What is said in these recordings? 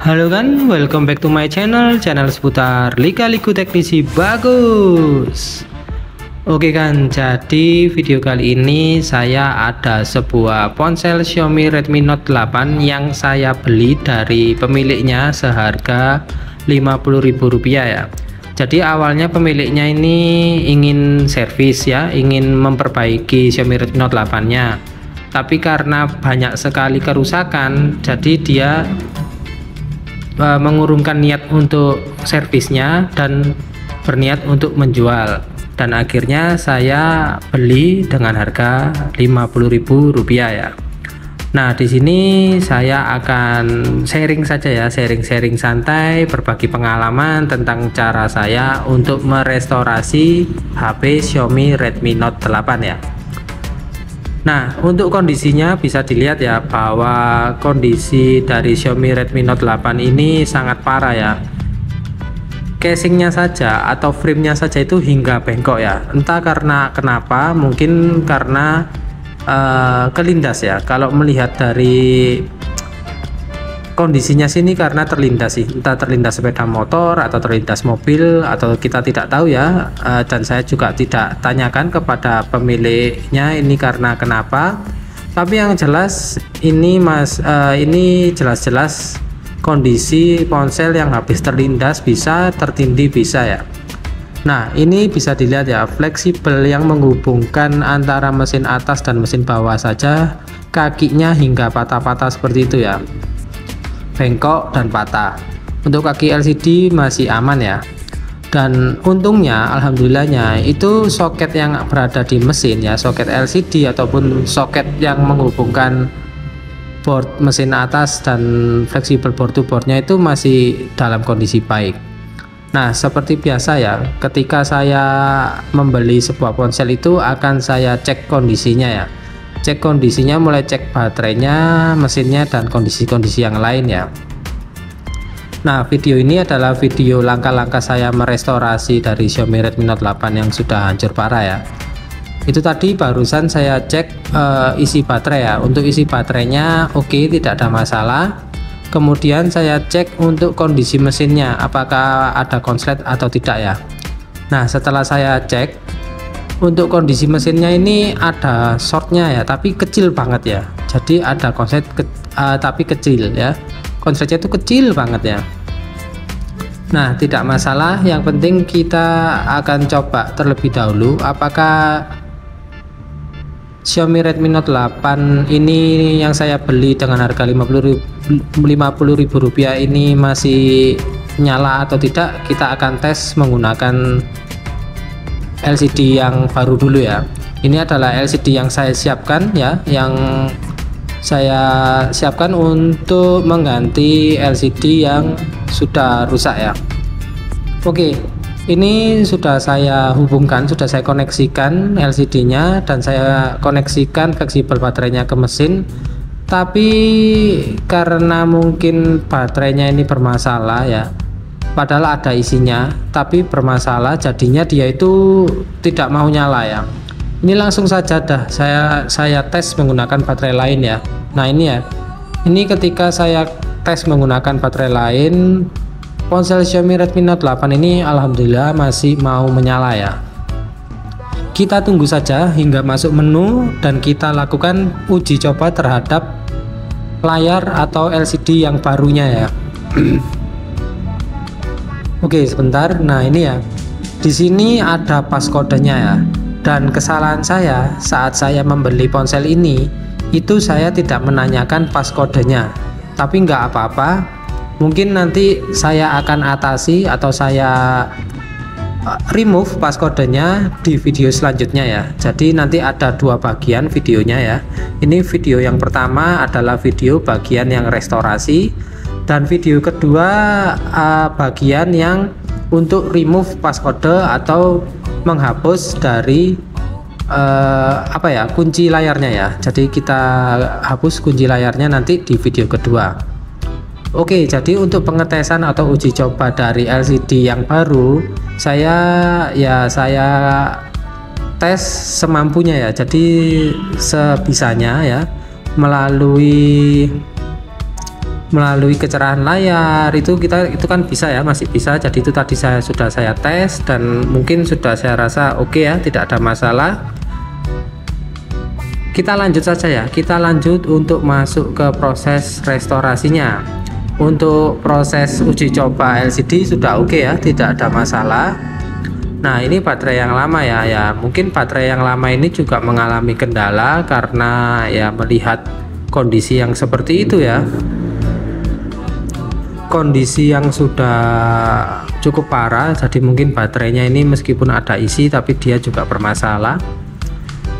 Halo kan, welcome back to my channel seputar lika-liku teknisi bagus. Oke kan, jadi video kali ini saya ada sebuah ponsel Xiaomi Redmi Note 8 yang saya beli dari pemiliknya seharga Rp50.000 ya. Jadi awalnya pemiliknya ini ingin servis ya, ingin memperbaiki Xiaomi Redmi Note 8 nya, tapi karena banyak sekali kerusakan, jadi dia mengurungkan niat untuk servisnya dan berniat untuk menjual, dan akhirnya saya beli dengan harga Rp50.000 ya. Nah, di sini saya akan sharing saja ya, sharing santai, berbagi pengalaman tentang cara saya untuk merestorasi HP Xiaomi Redmi Note 8 ya. Nah, untuk kondisinya bisa dilihat ya, bahwa kondisi dari Xiaomi Redmi Note 8 ini sangat parah ya. Casingnya saja atau framenya saja itu hingga bengkok ya. Entah karena kenapa, mungkin karena kelindas ya. Kalau melihat dari kondisinya sini karena terlindas sih, entah terlindas sepeda motor atau terlindas mobil, atau kita tidak tahu ya, dan saya juga tidak tanyakan kepada pemiliknya ini karena kenapa. Tapi yang jelas ini ini jelas-jelas kondisi ponsel yang habis terlindas, bisa tertindih bisa ya. Nah, ini bisa dilihat ya, fleksibel yang menghubungkan antara mesin atas dan mesin bawah saja kakinya hingga patah-patah seperti itu ya, bengkok dan patah. Untuk kaki LCD masih aman ya, dan untungnya alhamdulillahnya itu soket yang berada di mesin ya, soket LCD ataupun soket yang menghubungkan board mesin atas dan fleksibel board to boardnya itu masih dalam kondisi baik. Nah, seperti biasa ya, ketika saya membeli sebuah ponsel itu akan saya cek kondisinya ya, cek kondisinya mulai cek baterainya, mesinnya, dan kondisi-kondisi yang lain ya. Nah, video ini adalah video langkah-langkah saya merestorasi dari Xiaomi Redmi Note 8 yang sudah hancur parah ya. Itu tadi barusan saya cek isi baterai ya. Untuk isi baterainya oke, tidak ada masalah. Kemudian saya cek untuk kondisi mesinnya, apakah ada konslet atau tidak ya. Nah, setelah saya cek, untuk kondisi mesinnya ini ada shortnya ya, tapi kecil banget ya. Jadi ada konslet tapi kecil ya, konsletnya itu kecil banget ya. Nah, tidak masalah, yang penting kita akan coba terlebih dahulu apakah Xiaomi Redmi Note 8 ini yang saya beli dengan harga Rp50.000 ini masih nyala atau tidak. Kita akan tes menggunakan LCD yang baru dulu ya. Ini adalah LCD yang saya siapkan ya, yang saya siapkan untuk mengganti LCD yang sudah rusak ya. Oke, ini sudah saya hubungkan, sudah saya koneksikan LCD nya, dan saya koneksikan fleksibel baterainya ke mesin. Tapi karena mungkin baterainya ini bermasalah ya, padahal ada isinya tapi bermasalah, jadinya dia itu tidak mau nyala ya. Ini langsung saja dah saya tes menggunakan baterai lain ya. Nah, ini ya, ini ketika saya tes menggunakan baterai lain, ponsel Xiaomi Redmi Note 8 ini alhamdulillah masih mau menyala ya. Kita tunggu saja hingga masuk menu dan kita lakukan uji coba terhadap layar atau LCD yang barunya ya. Oke, sebentar. Nah, ini ya, di sini ada passcode-nya ya. Dan kesalahan saya saat saya membeli ponsel ini, itu saya tidak menanyakan passcode-nya. Tapi nggak apa-apa, mungkin nanti saya akan atasi atau saya remove passcode-nya di video selanjutnya ya. Jadi nanti ada dua bagian videonya ya. Ini video yang pertama adalah video bagian yang restorasi, dan video kedua bagian yang untuk remove passcode atau menghapus dari kunci layarnya ya. Jadi kita hapus kunci layarnya nanti di video kedua. Oke, jadi untuk pengetesan atau uji coba dari LCD yang baru, saya tes semampunya ya. Jadi sebisanya ya, melalui melalui kecerahan layar itu kan bisa ya, masih bisa. Jadi itu tadi sudah saya tes dan mungkin sudah saya rasa oke ya, tidak ada masalah. Kita lanjut saja ya, kita lanjut untuk masuk ke proses restorasinya. Untuk proses uji coba LCD sudah oke ya, tidak ada masalah. Nah ini baterai yang lama ya, mungkin baterai yang lama ini juga mengalami kendala karena ya melihat kondisi yang seperti itu ya, kondisi yang sudah cukup parah. Jadi mungkin baterainya ini meskipun ada isi tapi dia juga bermasalah.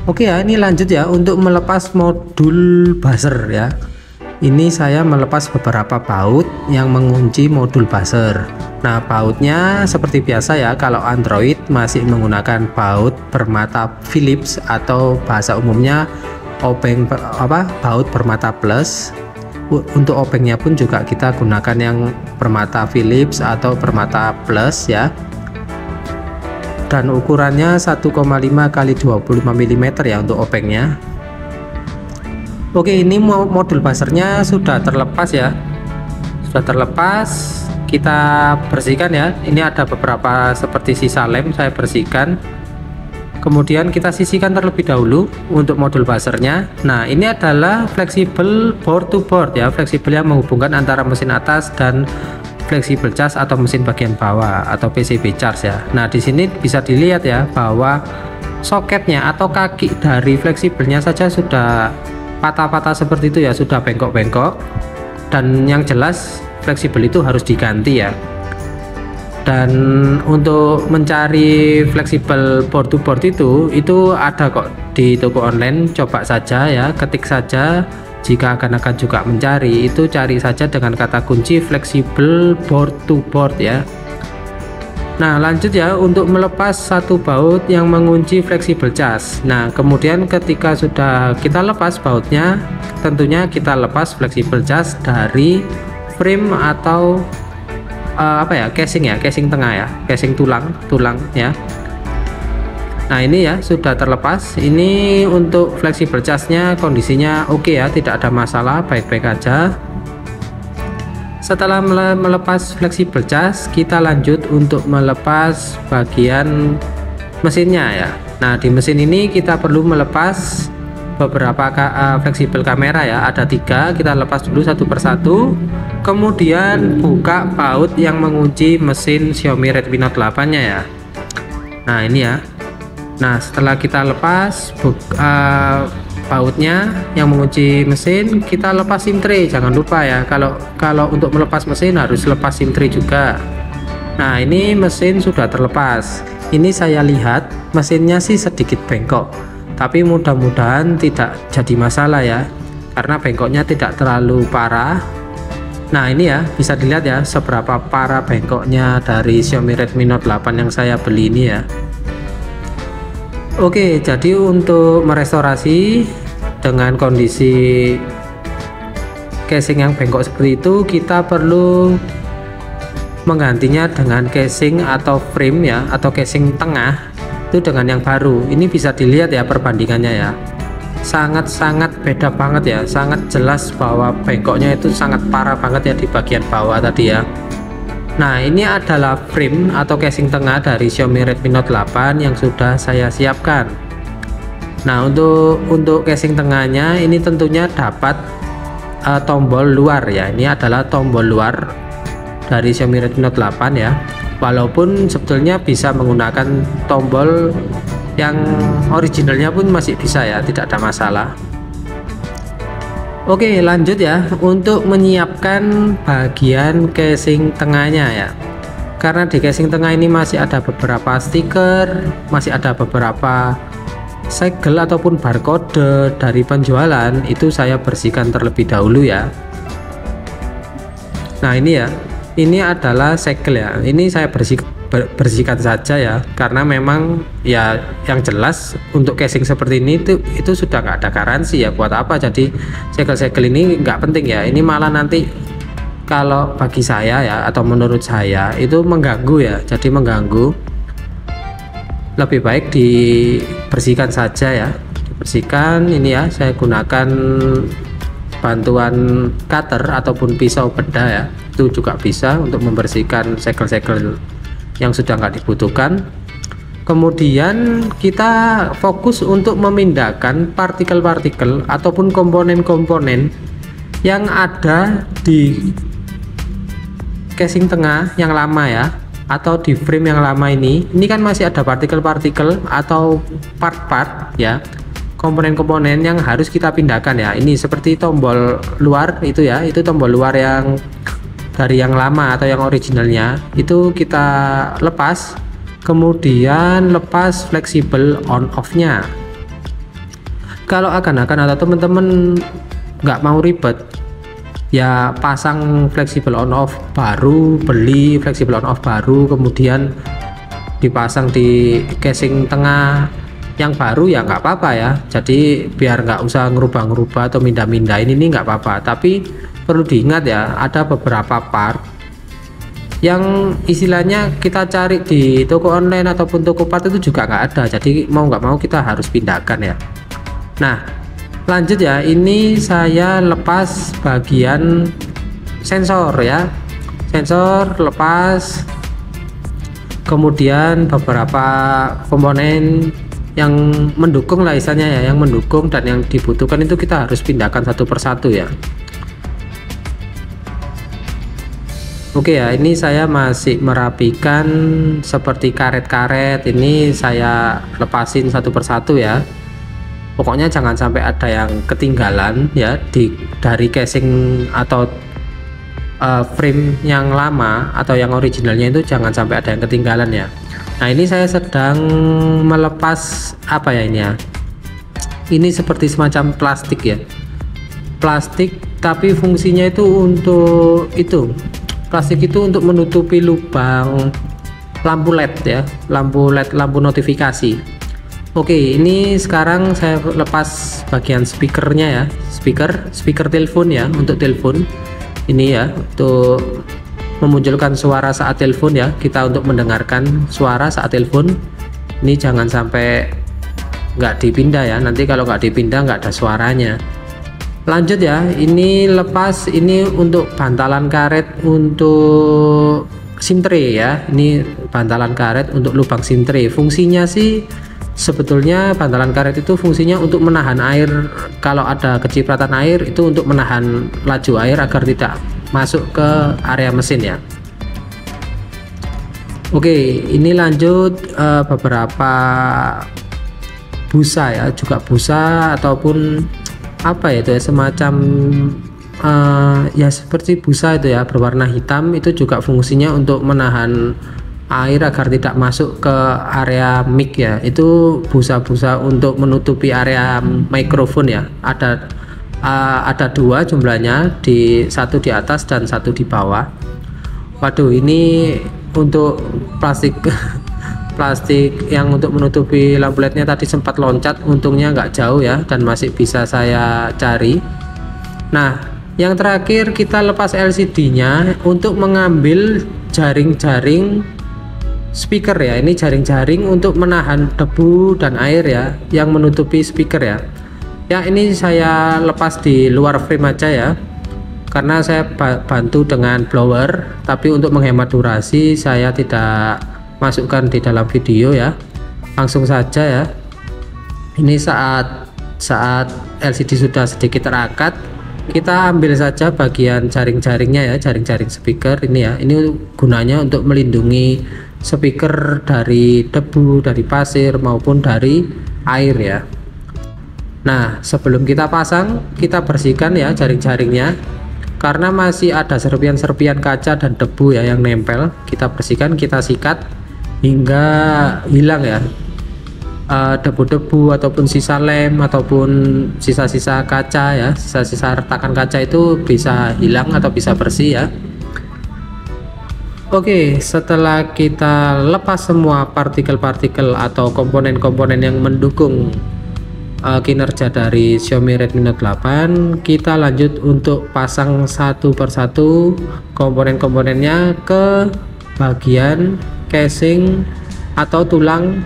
Oke ya, ini lanjut ya untuk melepas modul buzzer ya. Ini saya melepas beberapa baut yang mengunci modul buzzer. Nah bautnya seperti biasa ya, kalau Android masih menggunakan baut bermata Philips atau bahasa umumnya baut bermata plus. Untuk obengnya pun juga kita gunakan yang bermata Philips atau bermata plus ya, dan ukurannya 1,5 x 25 mm ya untuk obengnya. Oke, ini modul buzzernya sudah terlepas ya, sudah terlepas. Kita bersihkan ya, ini ada beberapa seperti sisa lem, saya bersihkan. Kemudian kita sisihkan terlebih dahulu untuk modul buzzernya. Nah ini adalah fleksibel board to board ya, fleksibel yang menghubungkan antara mesin atas dan fleksibel charge atau mesin bagian bawah atau PCB charge ya. Nah di sini bisa dilihat ya bahwa soketnya atau kaki dari fleksibelnya saja sudah patah-patah seperti itu ya, sudah bengkok-bengkok, dan yang jelas fleksibel itu harus diganti ya. Dan untuk mencari fleksibel board to board itu ada kok di toko online, coba saja ya, ketik saja. Jika akan juga mencari itu, cari saja dengan kata kunci fleksibel board to board ya. Nah lanjut ya untuk melepas satu baut yang mengunci fleksibel charge. Nah kemudian ketika sudah kita lepas bautnya, tentunya kita lepas fleksibel charge dari frame atau casing ya, casing tengah ya, casing tulang ya. Nah ini ya sudah terlepas. Ini untuk fleksibel charge-nya kondisinya oke ya, tidak ada masalah, baik-baik aja. Setelah melepas fleksibel charge, kita lanjut untuk melepas bagian mesinnya ya. Nah di mesin ini kita perlu melepas beberapa fleksibel kamera ya, ada 3. Kita lepas dulu satu persatu. Kemudian buka baut yang mengunci mesin Xiaomi Redmi Note 8 nya ya. Nah ini ya. Nah setelah kita lepas bautnya yang mengunci mesin, kita lepas SIM tray. Jangan lupa ya, kalau untuk melepas mesin harus lepas SIM tray juga. Nah ini mesin sudah terlepas. Ini saya lihat mesinnya sih sedikit bengkok, tapi mudah-mudahan tidak jadi masalah ya, karena bengkoknya tidak terlalu parah. Nah ini ya bisa dilihat ya seberapa parah bengkoknya dari Xiaomi Redmi Note 8 yang saya beli ini ya. Oke, jadi untuk merestorasi dengan kondisi casing yang bengkok seperti itu, kita perlu menggantinya dengan casing atau frame ya, atau casing tengah itu dengan yang baru. Ini bisa dilihat ya perbandingannya ya, sangat-sangat beda banget ya, sangat jelas bahwa bengkoknya itu sangat parah banget ya di bagian bawah tadi ya. Nah ini adalah frame atau casing tengah dari Xiaomi Redmi Note 8 yang sudah saya siapkan. Nah untuk casing tengahnya ini tentunya dapat tombol luar ya, ini adalah tombol luar dari Xiaomi Redmi Note 8 ya, walaupun sebetulnya bisa menggunakan tombol yang originalnya pun masih bisa ya, tidak ada masalah. Oke lanjut ya untuk menyiapkan bagian casing tengahnya ya, karena di casing tengah ini masih ada beberapa stiker, masih ada beberapa segel ataupun barcode dari penjualan, itu saya bersihkan terlebih dahulu ya. Nah ini ya, ini adalah segel ya, ini saya bersihkan saja ya, karena memang ya yang jelas untuk casing seperti ini itu sudah nggak ada garansi ya, buat apa jadi segel-segel ini nggak penting ya. Ini malah nanti kalau bagi saya ya, atau menurut saya itu mengganggu ya, jadi mengganggu. Lebih baik dibersihkan saja ya, dibersihkan. Ini ya saya gunakan bantuan cutter ataupun pisau bedah ya, itu juga bisa untuk membersihkan segel-segel yang sudah nggak dibutuhkan. Kemudian kita fokus untuk memindahkan partikel-partikel ataupun komponen-komponen yang ada di casing tengah yang lama ya, atau di frame yang lama ini kan masih ada partikel-partikel atau part-part ya, komponen-komponen yang harus kita pindahkan ya. Ini seperti tombol luar itu ya, itu tombol luar yang dari yang lama atau yang originalnya itu kita lepas, kemudian lepas fleksibel on off nya. Kalau akan-akan atau teman-teman nggak mau ribet ya, pasang fleksibel on off baru, beli fleksibel on off baru kemudian dipasang di casing tengah yang baru ya nggak apa-apa ya. Jadi biar nggak usah ngerubah-ngerubah atau mindah-mindahin, ini nggak apa-apa. Tapi perlu diingat ya, ada beberapa part yang istilahnya kita cari di toko online ataupun toko part itu juga nggak ada, jadi mau nggak mau kita harus pindahkan ya. Nah lanjut ya, ini saya lepas bagian sensor ya, sensor lepas, kemudian beberapa komponen yang mendukung lah istilahnya ya, yang mendukung dan yang dibutuhkan itu kita harus pindahkan satu persatu ya. Oke ya, ini saya masih merapikan seperti karet-karet, ini saya lepasin satu persatu ya. Pokoknya jangan sampai ada yang ketinggalan ya dari casing atau frame yang lama atau yang originalnya, itu jangan sampai ada yang ketinggalan ya. Nah ini saya sedang melepas apa ya ini ya, ini seperti semacam plastik ya, plastik tapi fungsinya itu untuk plastik itu untuk menutupi lubang lampu LED ya, lampu LED, lampu notifikasi. Oke, ini sekarang saya lepas bagian speakernya ya, speaker telepon ya, untuk telepon ini ya, untuk memunculkan suara saat telepon ya, kita untuk mendengarkan suara saat telepon. Ini jangan sampai nggak dipindah ya, nanti kalau nggak dipindah nggak ada suaranya. Lanjut ya, ini lepas, ini untuk bantalan karet untuk SIM tray ya, ini bantalan karet untuk lubang SIM tray. Fungsinya sih sebetulnya bantalan karet itu fungsinya untuk menahan air, kalau ada kecipratan air itu untuk menahan laju air agar tidak masuk ke area mesin ya. Oke, ini lanjut beberapa busa ya, juga busa ataupun apa ya, itu ya, semacam ya seperti busa itu ya, berwarna hitam, itu juga fungsinya untuk menahan air agar tidak masuk ke area mic ya. Itu busa-busa untuk menutupi area mikrofon ya, ada dua jumlahnya, satu di atas dan satu di bawah. Waduh, ini untuk plastik plastik yang untuk menutupi lampu LED-nya tadi sempat loncat, untungnya nggak jauh ya dan masih bisa saya cari. Nah yang terakhir kita lepas LCD-nya untuk mengambil jaring-jaring speaker ya, ini jaring-jaring untuk menahan debu dan air ya yang menutupi speaker ya. Ya ini saya lepas di luar frame aja ya, karena saya bantu dengan blower, tapi untuk menghemat durasi saya tidak masukkan di dalam video ya, langsung saja ya. Ini saat LCD sudah sedikit terangkat, kita ambil saja bagian jaring-jaringnya ya, jaring-jaring speaker ini ya. Ini gunanya untuk melindungi speaker dari debu, dari pasir maupun dari air ya. Nah sebelum kita pasang, kita bersihkan ya jaring-jaringnya, karena masih ada serpian-serpian kaca dan debu ya yang nempel. Kita bersihkan, kita sikat hingga hilang ya debu-debu ataupun sisa lem ataupun sisa-sisa kaca ya, sisa-sisa retakan kaca itu bisa hilang atau bisa bersih ya. Oke, setelah kita lepas semua partikel-partikel atau komponen-komponen yang mendukung kinerja dari Xiaomi Redmi Note 8, kita lanjut untuk pasang satu persatu komponen-komponennya ke bagian casing atau tulang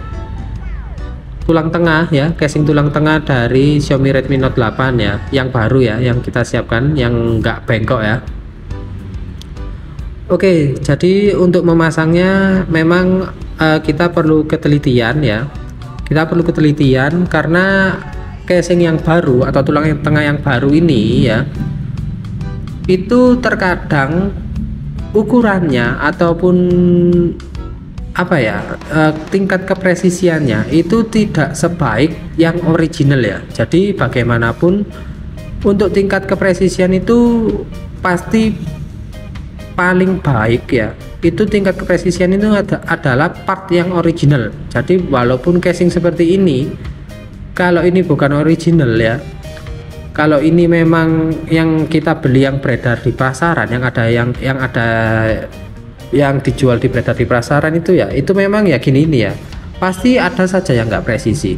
tulang tengah ya, casing tulang tengah dari Xiaomi Redmi Note 8 ya, yang baru ya, yang kita siapkan, yang nggak bengkok ya. Oke, jadi untuk memasangnya memang kita perlu ketelitian ya. Kita perlu ketelitian karena casing yang baru atau tulang tengah yang baru ini ya, itu terkadang ukurannya ataupun apa ya, tingkat kepresisiannya itu tidak sebaik yang original ya. Jadi bagaimanapun untuk tingkat kepresisian itu pasti paling baik ya, itu tingkat kepresisian itu adalah part yang original. Jadi walaupun casing seperti ini, kalau ini bukan original ya, kalau ini memang yang kita beli yang beredar di pasaran, yang dijual di beredar di pasaran itu ya, itu memang ya gini ini ya, pasti ada saja yang nggak presisi.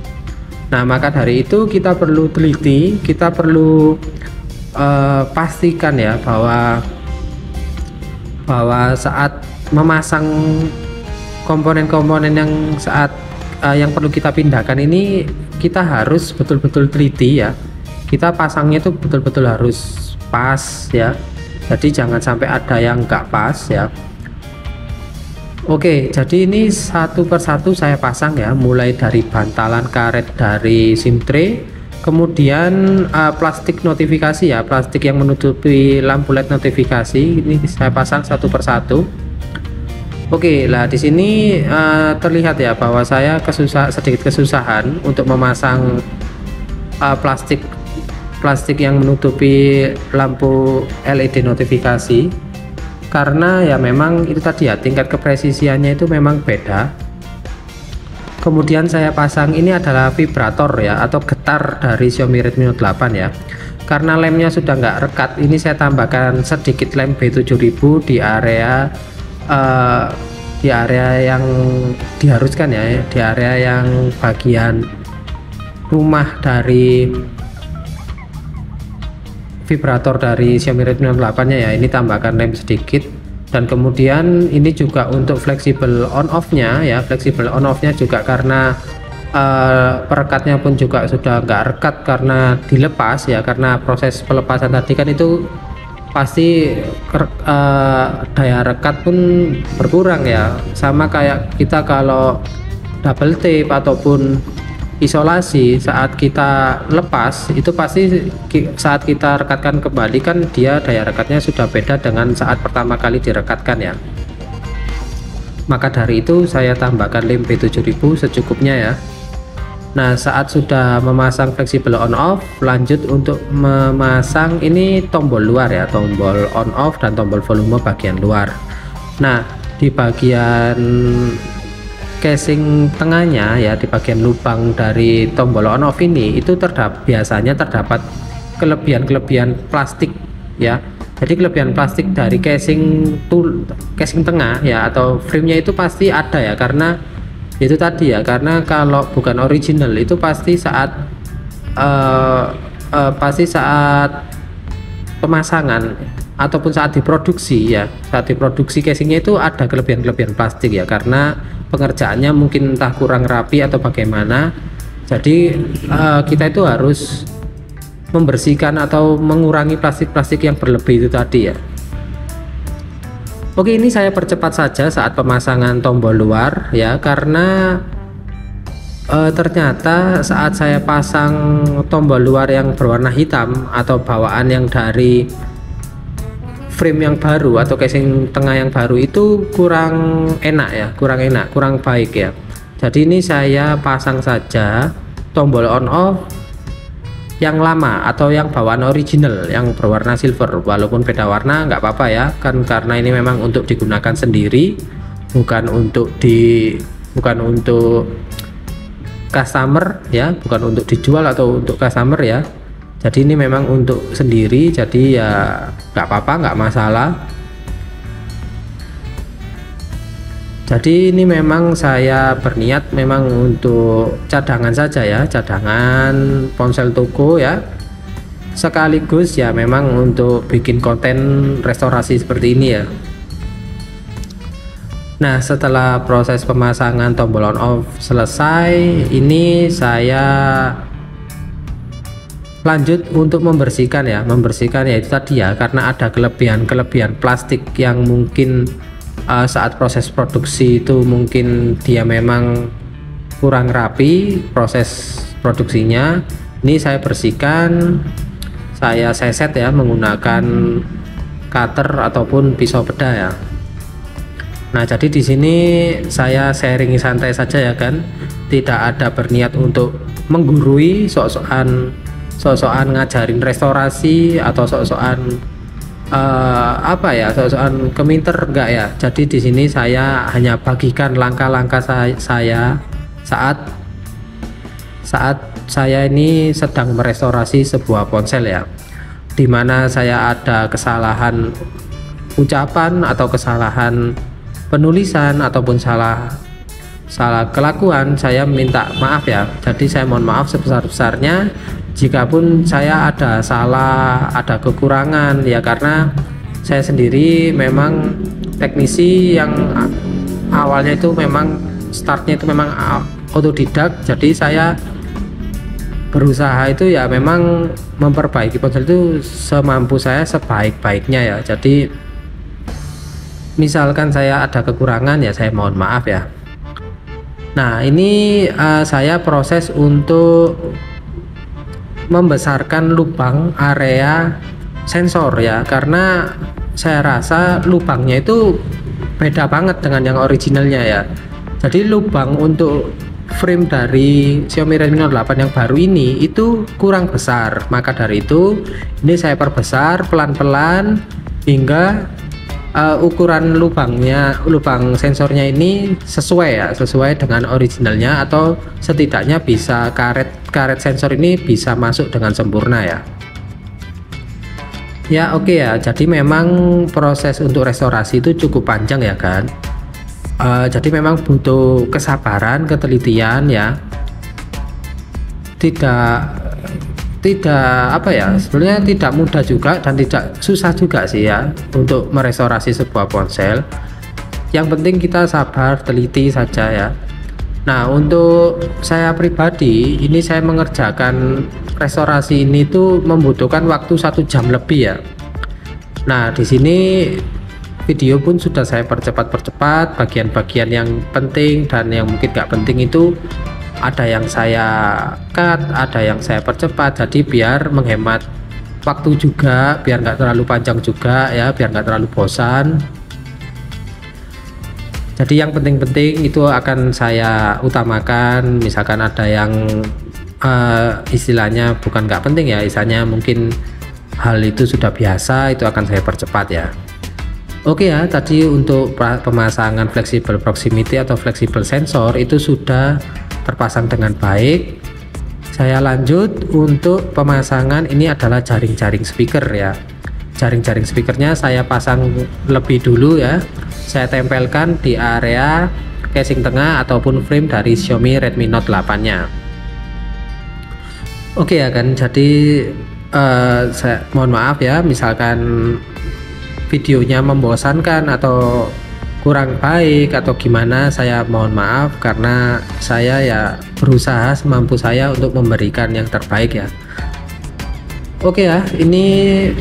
Nah maka dari itu kita perlu teliti, kita perlu pastikan ya bahwa saat memasang komponen-komponen yang yang perlu kita pindahkan ini, kita harus betul-betul teliti ya. Kita pasangnya itu betul-betul harus pas ya. Jadi jangan sampai ada yang nggak pas ya. Oke, jadi ini satu persatu saya pasang ya, mulai dari bantalan karet dari SIM tray, kemudian plastik notifikasi ya, plastik yang menutupi lampu LED notifikasi, ini saya pasang satu persatu. Oke, lah di sini terlihat ya bahwa saya sedikit kesusahan untuk memasang plastik yang menutupi lampu LED notifikasi, karena ya memang itu tadi ya, tingkat kepresisiannya itu memang beda. Kemudian saya pasang ini adalah vibrator ya, atau getar dari Xiaomi Redmi Note 8 ya. Karena lemnya sudah nggak rekat, ini saya tambahkan sedikit lem B7000 di area yang diharuskan ya, di area yang bagian rumah dari vibrator dari Xiaomi Redmi Note 8 nya ya, ini tambahkan lem sedikit. Dan kemudian ini juga untuk fleksibel on off nya ya, fleksibel on off nya juga karena perekatnya pun juga sudah nggak rekat karena dilepas ya, karena proses pelepasan tadi kan itu pasti daya rekat pun berkurang ya, sama kayak kita kalau double tape ataupun isolasi, saat kita lepas itu pasti saat kita rekatkan kembali kan dia daya rekatnya sudah beda dengan saat pertama kali direkatkan ya. Maka dari itu saya tambahkan lem B7000 secukupnya ya. Nah saat sudah memasang fleksibel on off, lanjut untuk memasang ini tombol luar ya, tombol on off dan tombol volume bagian luar. Nah di bagian casing tengahnya ya, di bagian lubang dari tombol on off ini itu biasanya terdapat kelebihan plastik ya. Jadi kelebihan plastik dari casing tengah ya, atau framenya itu pasti ada ya, karena itu tadi ya, karena kalau bukan original itu pasti saat pemasangan ataupun saat diproduksi ya, saat diproduksi casingnya itu ada kelebihan plastik ya, karena pengerjaannya mungkin entah kurang rapi atau bagaimana. Jadi kita itu harus membersihkan atau mengurangi plastik-plastik yang berlebih itu tadi ya. Oke, ini saya percepat saja saat pemasangan tombol luar ya, karena ternyata saat saya pasang tombol luar yang berwarna hitam atau bawaan yang dari frame yang baru atau casing tengah yang baru itu kurang enak ya, kurang baik ya. Jadi ini saya pasang saja tombol on off yang lama atau yang bawaan original yang berwarna silver, walaupun beda warna nggak apa-apa ya, kan karena ini memang untuk digunakan sendiri, bukan untuk customer ya, bukan untuk dijual atau untuk customer ya. Jadi ini memang untuk sendiri, jadi ya nggak apa-apa, nggak masalah. Jadi ini memang saya berniat memang untuk cadangan saja ya, cadangan ponsel toko ya, sekaligus ya memang untuk bikin konten restorasi seperti ini ya. Nah, setelah proses pemasangan tombol on off selesai, ini saya lanjut untuk membersihkan ya. Membersihkan ya itu tadi ya, karena ada kelebihan plastik yang mungkin saat proses produksi itu mungkin dia memang kurang rapi proses produksinya. Ini saya bersihkan, saya seset ya menggunakan cutter ataupun pisau bedah ya. Nah, jadi di sini saya sharing santai saja ya kan, tidak ada berniat untuk menggurui, sok-sokan ngajarin restorasi atau sok-sokan apa ya, sok-sokan keminter, enggak ya. Jadi di sini saya hanya bagikan langkah-langkah saya saat saya ini sedang merestorasi sebuah ponsel ya, dimana saya ada kesalahan ucapan atau kesalahan penulisan ataupun salah kelakuan, saya minta maaf ya. Jadi saya mohon maaf sebesar-besarnya jikapun saya ada salah, ada kekurangan ya, karena saya sendiri memang teknisi yang awalnya itu memang startnya itu memang otodidak. Jadi saya berusaha itu ya memang memperbaiki ponsel itu semampu saya, sebaik-baiknya ya. Jadi misalkan saya ada kekurangan ya saya mohon maaf ya. Nah, ini saya proses untuk membesarkan lubang area sensor ya, karena saya rasa lubangnya itu beda banget dengan yang originalnya ya. Jadi lubang untuk frame dari Xiaomi Redmi Note 8 yang baru ini itu kurang besar, maka dari itu ini saya perbesar pelan-pelan hingga ukuran lubang sensornya ini sesuai dengan originalnya, atau setidaknya bisa karet sensor ini bisa masuk dengan sempurna ya. Ya oke ya, jadi memang proses untuk restorasi itu cukup panjang ya kan. Jadi memang butuh kesabaran, ketelitian ya. Tidak apa ya, sebenarnya tidak mudah juga dan tidak susah juga sih ya untuk merestorasi sebuah ponsel. Yang penting kita sabar, teliti saja ya. Nah, untuk saya pribadi ini saya mengerjakan restorasi ini tuh membutuhkan waktu 1 jam lebih ya. Nah, di sini video pun sudah saya percepat bagian-bagian yang penting dan yang mungkin nggak penting itu ada yang saya cut, ada yang saya percepat, jadi biar menghemat waktu juga, biar nggak terlalu panjang juga ya, biar nggak terlalu bosan. Jadi yang penting-penting itu akan saya utamakan. Misalkan ada yang istilahnya bukan nggak penting ya, istilahnya mungkin hal itu sudah biasa, itu akan saya percepat ya. Oke ya, tadi untuk pemasangan flexible proximity atau flexible sensor itu sudah terpasang dengan baik. Saya lanjut untuk pemasangan, ini adalah jaring-jaring speaker ya. Jaring-jaring speakernya saya pasang lebih dulu ya, saya tempelkan di area casing tengah ataupun frame dari Xiaomi Redmi Note 8 nya. Oke ya kan, jadi saya mohon maaf ya misalkan videonya membosankan atau kurang baik atau gimana, saya mohon maaf karena saya ya berusaha semampu saya untuk memberikan yang terbaik ya. Oke ya, ini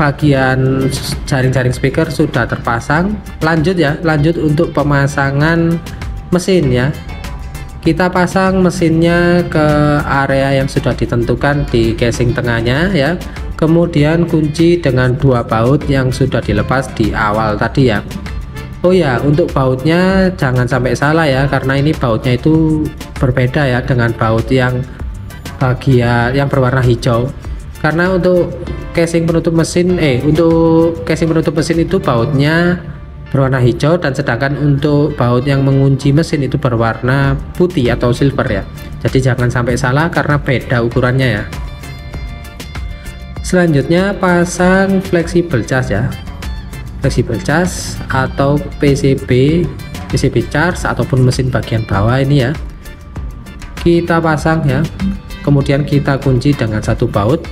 bagian jaring-jaring speaker sudah terpasang. Lanjut untuk pemasangan mesin ya. Kita pasang mesinnya ke area yang sudah ditentukan di casing tengahnya ya. Kemudian kunci dengan 2 baut yang sudah dilepas di awal tadi ya. Oh ya, untuk bautnya jangan sampai salah ya, karena ini bautnya itu berbeda ya dengan baut yang bagian yang berwarna hijau. Karena untuk casing penutup mesin itu bautnya berwarna hijau, dan sedangkan untuk baut yang mengunci mesin itu berwarna putih atau silver ya. Jadi jangan sampai salah karena beda ukurannya ya. Selanjutnya pasang flexible charge ya. Flexible charge atau PCB charge ataupun mesin bagian bawah ini ya, kita pasang ya, kemudian kita kunci dengan 1 baut.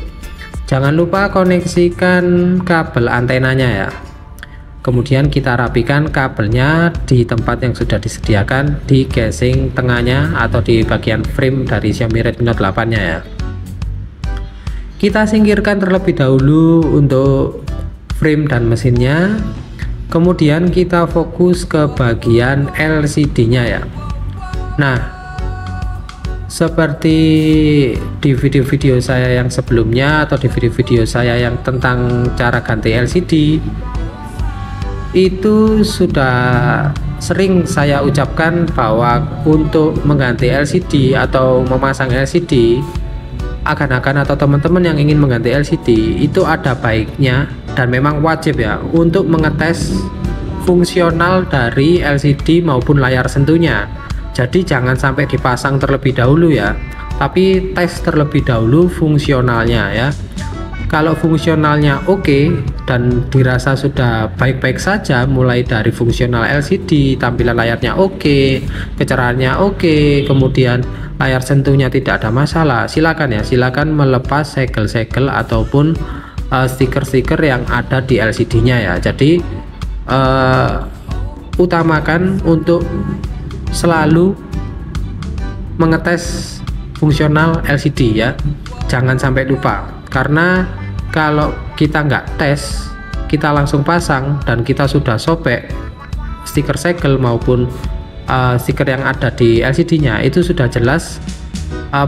Jangan lupa koneksikan kabel antenanya ya. kemudian kita rapikan kabelnya di tempat yang sudah disediakan di casing tengahnya atau di bagian frame dari Xiaomi Redmi Note 8 nya ya. Kita singkirkan terlebih dahulu untuk frame dan mesinnya, kemudian kita fokus ke bagian LCD nya ya. Nah, seperti di video-video saya yang sebelumnya atau di video-video saya yang tentang cara ganti LCD, itu sudah sering saya ucapkan bahwa untuk mengganti LCD atau memasang LCD, akan-akan atau teman-teman yang ingin mengganti LCD itu ada baiknya dan memang wajib ya untuk mengetes fungsional dari LCD maupun layar sentuhnya. Jadi jangan sampai dipasang terlebih dahulu ya, tapi tes terlebih dahulu fungsionalnya ya. Kalau fungsionalnya oke dan dirasa sudah baik-baik saja, mulai dari fungsional LCD, tampilan layarnya oke, kecerahannya oke, kemudian layar sentuhnya tidak ada masalah, silakan ya, silakan melepas segel-segel ataupun stiker-stiker yang ada di LCD-nya ya. Jadi utamakan untuk selalu mengetes fungsional LCD ya, jangan sampai lupa, karena kalau kita nggak tes, kita langsung pasang dan kita sudah sobek stiker segel maupun stiker yang ada di LCD-nya, itu sudah jelas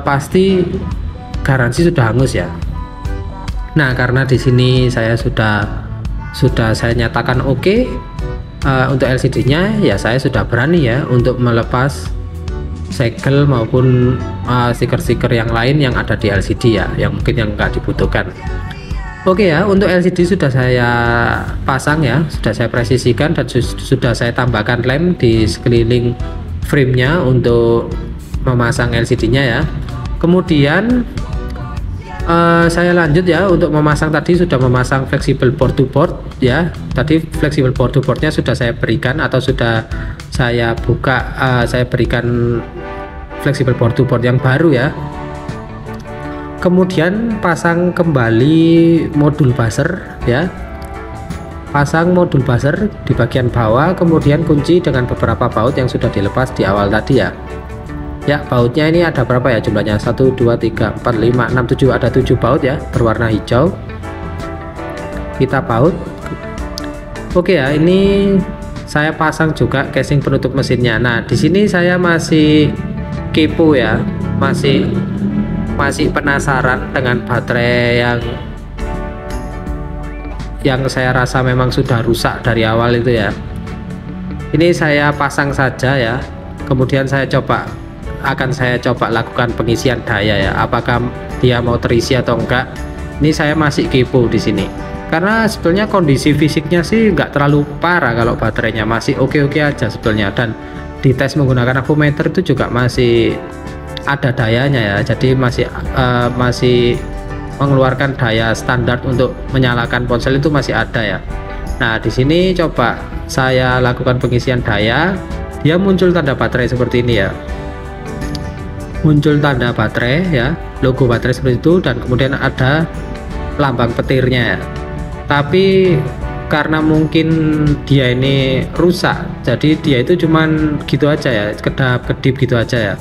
pasti garansi sudah hangus ya. Nah, karena di sini saya sudah saya nyatakan oke untuk LCD-nya ya, saya sudah berani ya untuk melepas segel maupun stiker-stiker yang lain yang ada di LCD ya, yang mungkin yang nggak dibutuhkan. Oke ya, untuk LCD sudah saya pasang ya, sudah saya presisikan dan sudah saya tambahkan lem di sekeliling frame-nya untuk memasang LCD-nya ya. Kemudian saya lanjut ya untuk memasang, tadi sudah memasang flexible board to board ya. Tadi flexible board to boardnya sudah saya berikan atau sudah saya buka, saya berikan flexible board to board yang baru ya. Kemudian pasang kembali modul buzzer ya, pasang modul buzzer di bagian bawah, kemudian kunci dengan beberapa baut yang sudah dilepas di awal tadi ya. Ya, bautnya ini ada berapa ya jumlahnya? 1 2 3 4 5 6 7, ada 7 baut ya, berwarna hijau. Kita baut. Oke ya, ini saya pasang juga casing penutup mesinnya. Nah, di sini saya masih kepo ya, masih penasaran dengan baterai yang saya rasa memang sudah rusak dari awal itu ya. Ini saya pasang saja ya, kemudian akan saya coba lakukan pengisian daya ya, apakah dia mau terisi atau enggak. Ini saya masih kepo di sini, karena sebetulnya kondisi fisiknya sih nggak terlalu parah, kalau baterainya masih oke-oke aja sebetulnya, dan di tes menggunakan avometer itu juga masih ada dayanya ya, jadi masih mengeluarkan daya standar untuk menyalakan ponsel itu masih ada ya. Nah, di sini coba saya lakukan pengisian daya, dia muncul tanda baterai seperti ini ya, muncul tanda baterai ya, logo baterai seperti itu, dan kemudian ada lambang petirnya ya. Tapi karena mungkin dia ini rusak, jadi dia itu cuman gitu aja ya, kedap-kedip gitu aja ya,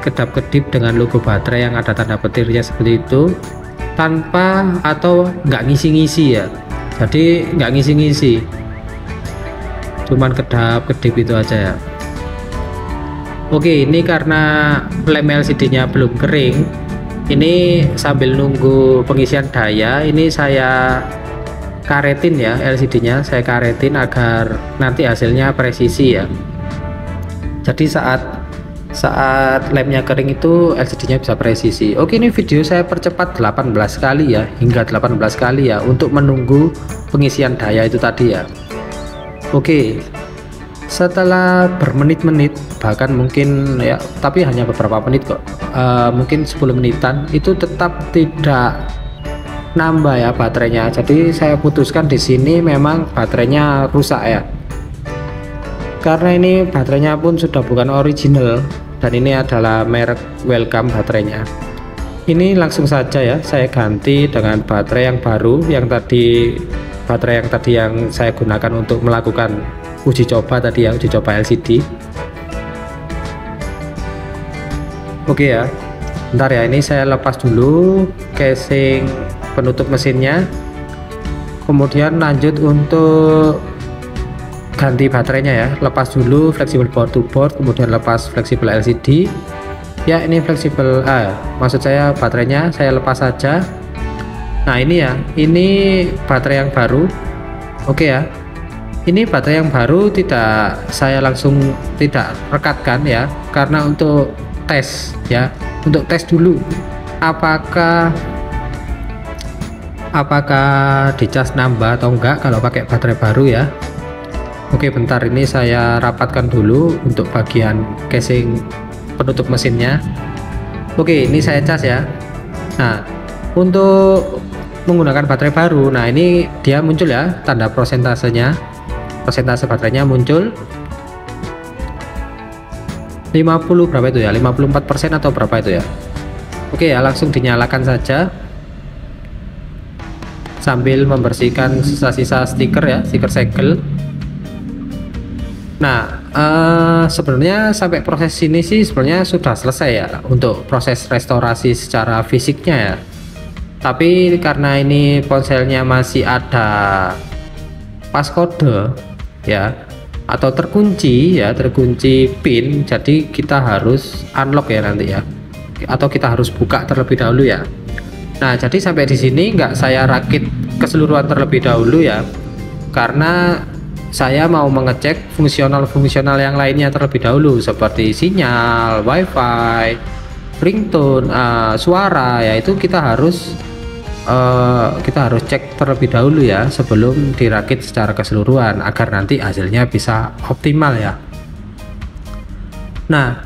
kedap-kedip dengan logo baterai yang ada tanda petirnya seperti itu, tanpa atau nggak ngisi-ngisi ya, jadi nggak ngisi-ngisi, cuman kedap-kedip itu aja ya. Oke, ini karena lem LCD-nya belum kering, ini sambil nunggu pengisian daya, ini saya karetin ya LCD-nya, saya karetin agar nanti hasilnya presisi ya. Jadi saat lemnya kering itu LCD-nya bisa presisi. Oke, ini video saya percepat 18 kali ya, hingga 18 kali ya, untuk menunggu pengisian daya itu tadi ya. Oke, setelah bermenit-menit, bahkan mungkin ya, tapi hanya beberapa menit kok, mungkin 10 menitan, itu tetap tidak nambah ya baterainya. Jadi saya putuskan di sini memang baterainya rusak ya, karena ini baterainya pun sudah bukan original, dan ini adalah merek Welcome baterainya. Ini langsung saja ya saya ganti dengan baterai yang baru, yang tadi baterai yang tadi yang saya gunakan untuk melakukan uji coba tadi ya, uji coba LCD. Oke ya, bentar ya, ini saya lepas dulu casing penutup mesinnya, kemudian lanjut untuk ganti baterainya ya. Lepas dulu fleksibel board to board, kemudian lepas fleksibel LCD ya. Ini fleksibel maksud saya baterainya saya lepas saja. Nah ini ya, ini baterai yang baru. Oke ya, ini baterai yang baru saya langsung tidak rekatkan ya, karena untuk tes ya, untuk tes dulu apakah dicas nambah atau enggak kalau pakai baterai baru ya. Oke, bentar, ini saya rapatkan dulu untuk bagian casing penutup mesinnya. Oke, ini saya cas ya. Nah, untuk menggunakan baterai baru, nah ini dia muncul ya tanda persentasenya, persentase baterainya muncul 50 berapa itu ya, 54% atau berapa itu ya. Oke ya, langsung dinyalakan saja sambil membersihkan sisa-sisa stiker ya, stiker segel. Nah sebenarnya sampai proses ini sih sebenarnya sudah selesai ya untuk proses restorasi secara fisiknya ya. Tapi karena ini ponselnya masih ada passcode ya, atau terkunci ya, terkunci pin, jadi kita harus unlock ya nanti ya, atau kita harus buka terlebih dahulu ya. Nah jadi sampai di sini nggak saya rakit keseluruhan terlebih dahulu ya, karena saya mau mengecek fungsional yang lainnya terlebih dahulu, seperti sinyal, wifi, ringtone, suara ya. Itu kita harus cek terlebih dahulu ya sebelum dirakit secara keseluruhan, agar nanti hasilnya bisa optimal ya. Nah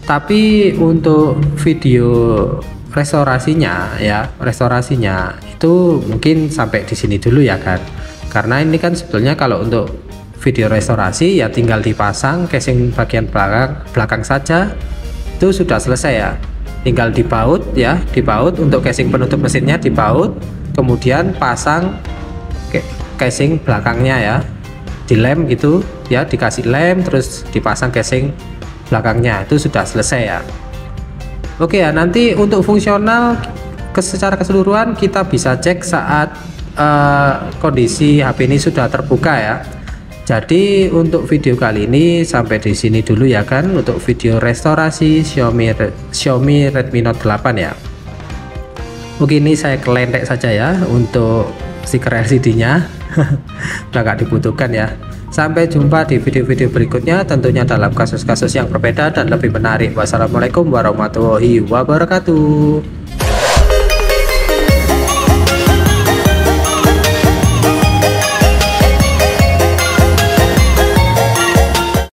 tapi untuk video restorasinya itu mungkin sampai di sini dulu ya kan, karena ini kan sebetulnya kalau untuk video restorasi ya tinggal dipasang casing bagian belakang saja, itu sudah selesai ya. Tinggal dibaut ya, dibaut untuk casing penutup mesinnya, dibaut, kemudian pasang casing belakangnya ya, dilem gitu ya, dikasih lem terus dipasang casing belakangnya, itu sudah selesai ya. Oke ya, nanti untuk fungsional secara keseluruhan kita bisa cek saat kondisi HP ini sudah terbuka ya. Jadi untuk video kali ini sampai di sini dulu ya kan, untuk video restorasi Xiaomi Redmi Note 8 ya. Oke, ini saya kelentek saja ya untuk stiker LCD-nya. Udah gak dibutuhkan ya. Sampai jumpa di video-video berikutnya, tentunya dalam kasus-kasus yang berbeda dan lebih menarik. Wassalamualaikum warahmatullahi wabarakatuh.